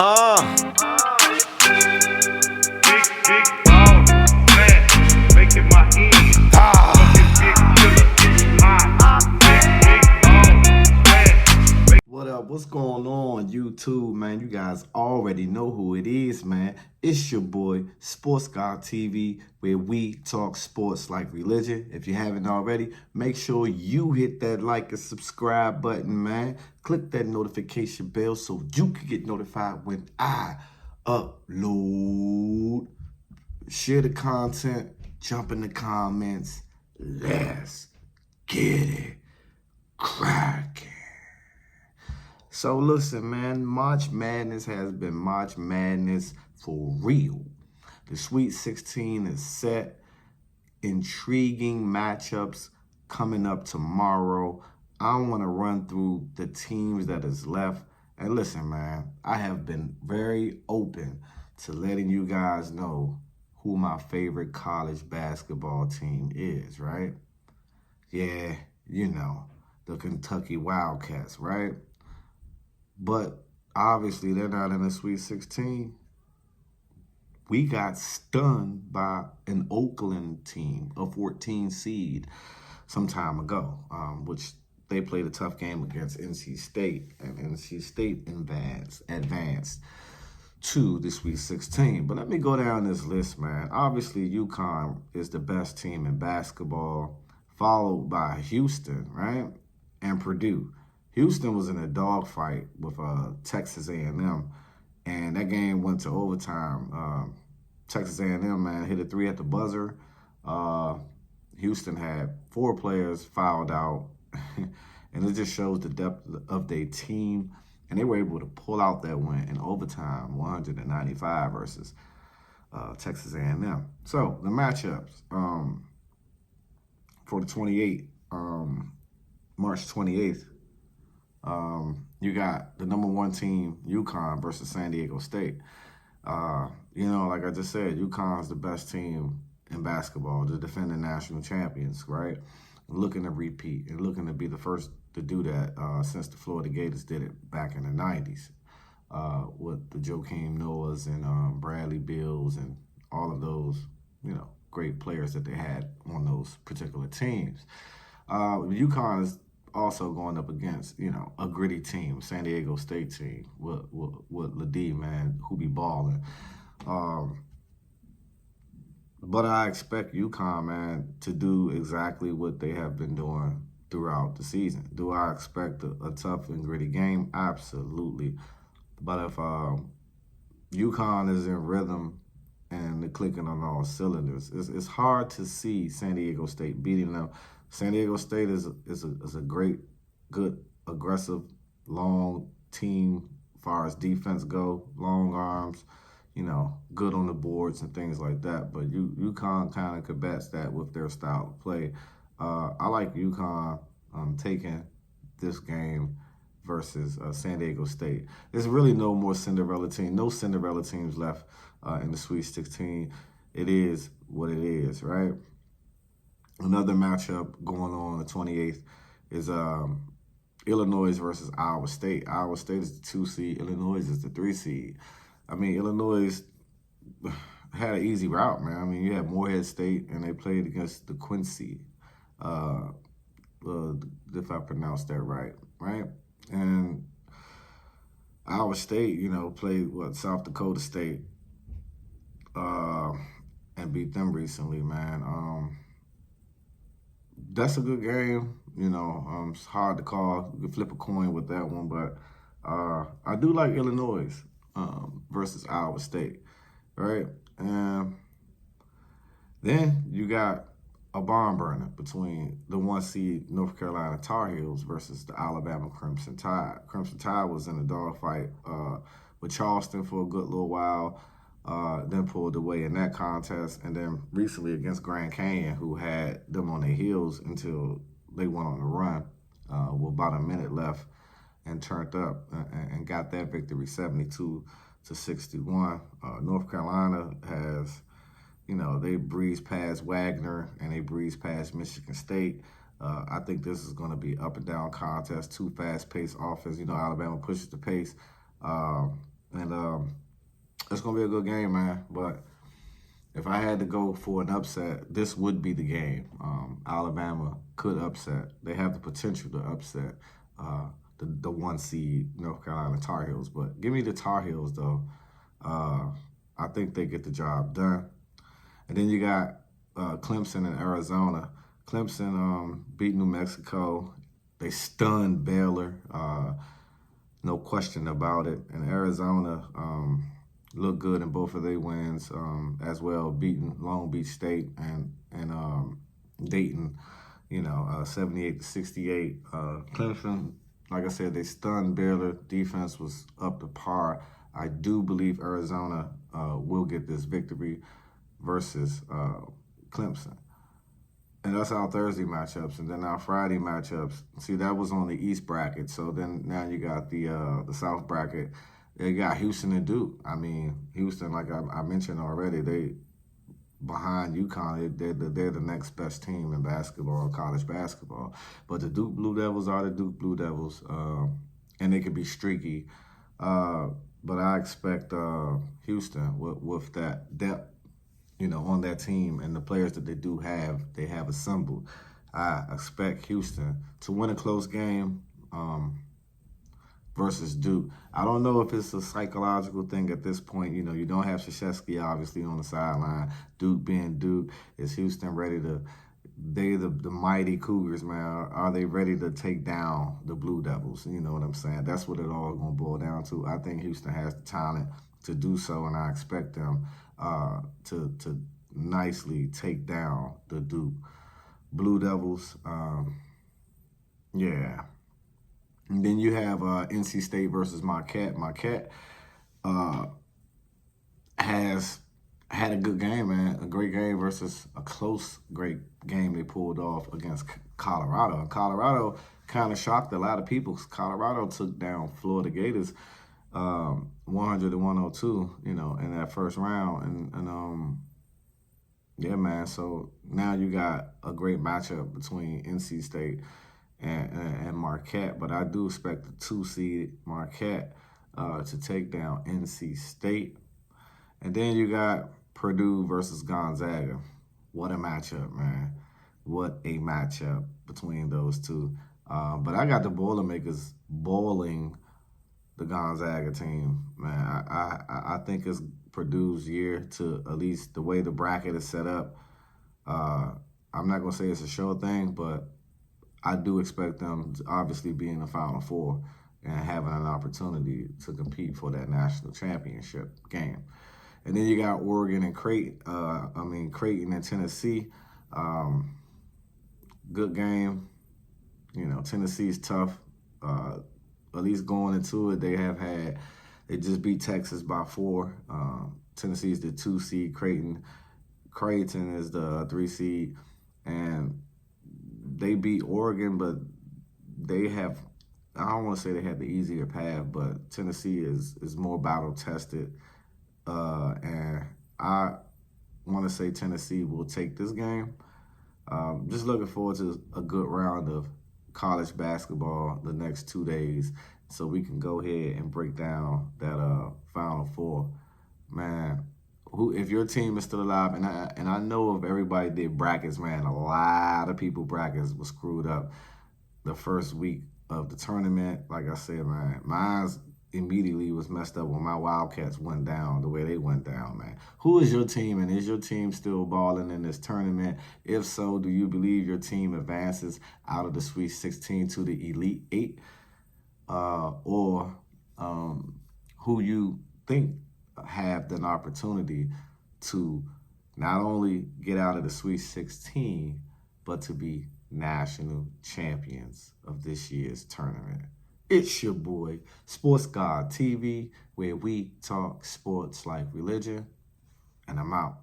Uh, Big ball, fat, making my end. Fucking big killer, hot. Big ball, fat. what up? What's going on, YouTube, man? You guys already know who it is, man. It's your boy, Sports Guy TV, where we talk sports like religion. If you haven't already, make sure you hit that like and subscribe button, man. Click that notification bell so you can get notified when I upload. Share the content, jump in the comments. Let's get it cracking. So listen, man, March Madness has been March Madness for real. The Sweet 16 is set. Intriguing matchups coming up tomorrow. I want to run through the teams that is left. And listen, man, I have been very open to letting you guys know who my favorite college basketball team is, right? Yeah, you know, the Kentucky Wildcats, right? But obviously they're not in the Sweet 16. We got stunned by an Oakland team, a 14 seed, some time ago, which they played a tough game against NC State, and NC State advanced to the Sweet 16. But let me go down this list, man. Obviously, Uconn is the best team in basketball, followed by Houston, right, and Purdue. Houston was in a dogfight with Texas A&M, and that game went to overtime. Texas A&M, man, hit a three at the buzzer. Houston had 4 players fouled out, and it just shows the depth of their team. And they were able to pull out that win in overtime, 195 versus Texas A&M. So the matchups for the 28th, March 28th. You got the number 1 team, Uconn, versus San Diego State. Like I just said, Uconn is the best team in basketball, the defending national champions, right? Looking to repeat and looking to be the first to do that since the Florida Gators did it back in the 90s with the Joakim Noahs and Bradley Bills and all of those, great players that they had on those particular teams. UConn is also going up against, a gritty team, San Diego State team with Ladie, man, who be balling. But I expect UConn, man, to do exactly what they have been doing throughout the season. Do I expect a tough and gritty game? Absolutely. But if UConn is in rhythm and they're clicking on all cylinders, it's hard to see San Diego State beating them. San Diego State is a great, good, aggressive, long team as far as defense go, long arms, good on the boards and things like that. But UConn kind of combats that with their style of play. I like UConn taking this game versus San Diego State. There's really no more Cinderella team, no Cinderella teams left in the Sweet 16. It is what it is, right? Another matchup going on the 28th is Illinois versus Iowa State. Iowa State is the 2 seed. Illinois is the 3 seed. I mean, Illinois had an easy route, man. I mean, you had Morehead State, and they played against the Quincy, if I pronounced that right? And Iowa State, played, South Dakota State, and beat them recently, man. That's a good game. It's hard to call. You can flip a coin with that one, but I do like Illinois versus Iowa State, right? And then you got a barn burner between the 1 seed North Carolina Tar Heels versus the Alabama Crimson Tide. Crimson Tide was in a dogfight with Charleston for a good little while, then pulled away in that contest, and then recently against Grand Canyon, who had them on their heels until they went on the run with about a minute left and turned up and got that victory 72-61. North Carolina has, they breezed past Wagner and they breezed past Michigan State. I think this is going to be up and down contest, 2 fast-paced offense. Alabama pushes the pace. And it's going to be a good game, man. But if I had to go for an upset, this would be the game. Alabama could upset. They have the potential to upset the 1 seed North Carolina Tar Heels. But give me the Tar Heels, though. I think they get the job done. And then you got Clemson and Arizona. Clemson beat New Mexico. They stunned Baylor. No question about it. And Arizona looked good in both of their wins as well, beating Long Beach State and Dayton, 78-68. Clemson, like I said, they stunned Baylor. Defense was up to par. I do believe Arizona will get this victory versus Clemson. And that's our Thursday matchups. And then our Friday matchups. See, that was on the East bracket. So then now you got the South bracket. They got Houston and Duke. I mean, Houston, like I mentioned already, they behind Uconn, they're the next best team in basketball, college basketball. But the Duke Blue Devils are the Duke Blue Devils, and they can be streaky. But I expect Houston with that depth, on that team and the players that they have assembled. I expect Houston to win a close game versus Duke. I don't know if it's a psychological thing at this point. You don't have Krzyzewski obviously on the sideline. Duke being Duke, is Houston ready to? They the mighty Cougars, man. Are they ready to take down the Blue Devils? You know what I'm saying? That's what it all gonna boil down to. I think Houston has the talent to do so, and I expect them to nicely take down the Duke Blue Devils. Yeah. And then you have NC State versus Marquette. Marquette has had a good game, man. A great game versus a great game they pulled off against Colorado. And Colorado kind of shocked a lot of people. Colorado took down Florida Gators 100-102, in that first round. And yeah, man. So now you got a great matchup between NC State and Marquette. But I do expect the 2-seed Marquette to take down NC State. And then you got Purdue versus Gonzaga. What a matchup, man. What a matchup between those two. But I got the Boilermakers bowling the Gonzaga team, man. I think it's Purdue's year to, at least the way the bracket is set up. I'm not going to say it's a sure thing, but I do expect them to obviously be in the Final Four and having an opportunity to compete for that national championship game. And then you got Oregon and Creighton and Tennessee. Good game. Tennessee's tough. At least going into it, they just beat Texas by 4. Tennessee's the 2 seed. Creighton is the 3 seed. And they beat Oregon, but I don't want to say they had the easier path, but Tennessee is more battle tested. And I want to say Tennessee will take this game. Just looking forward to a good round of college basketball the next 2 days so we can go ahead and break down that Final Four. Man, if your team is still alive, and I know if everybody did brackets, man, a lot of people brackets was screwed up the first week of the tournament. Like I said, man, mine's immediately was messed up when my Wildcats went down the way they went down, man. Who is your team, and is your team still balling in this tournament? If so, do you believe your team advances out of the Sweet 16 to the Elite 8? Or who you think have an opportunity to not only get out of the Sweet 16, but to be national champions of this year's tournament? It's your boy, Sports God TV, where we talk sports like religion, and I'm out.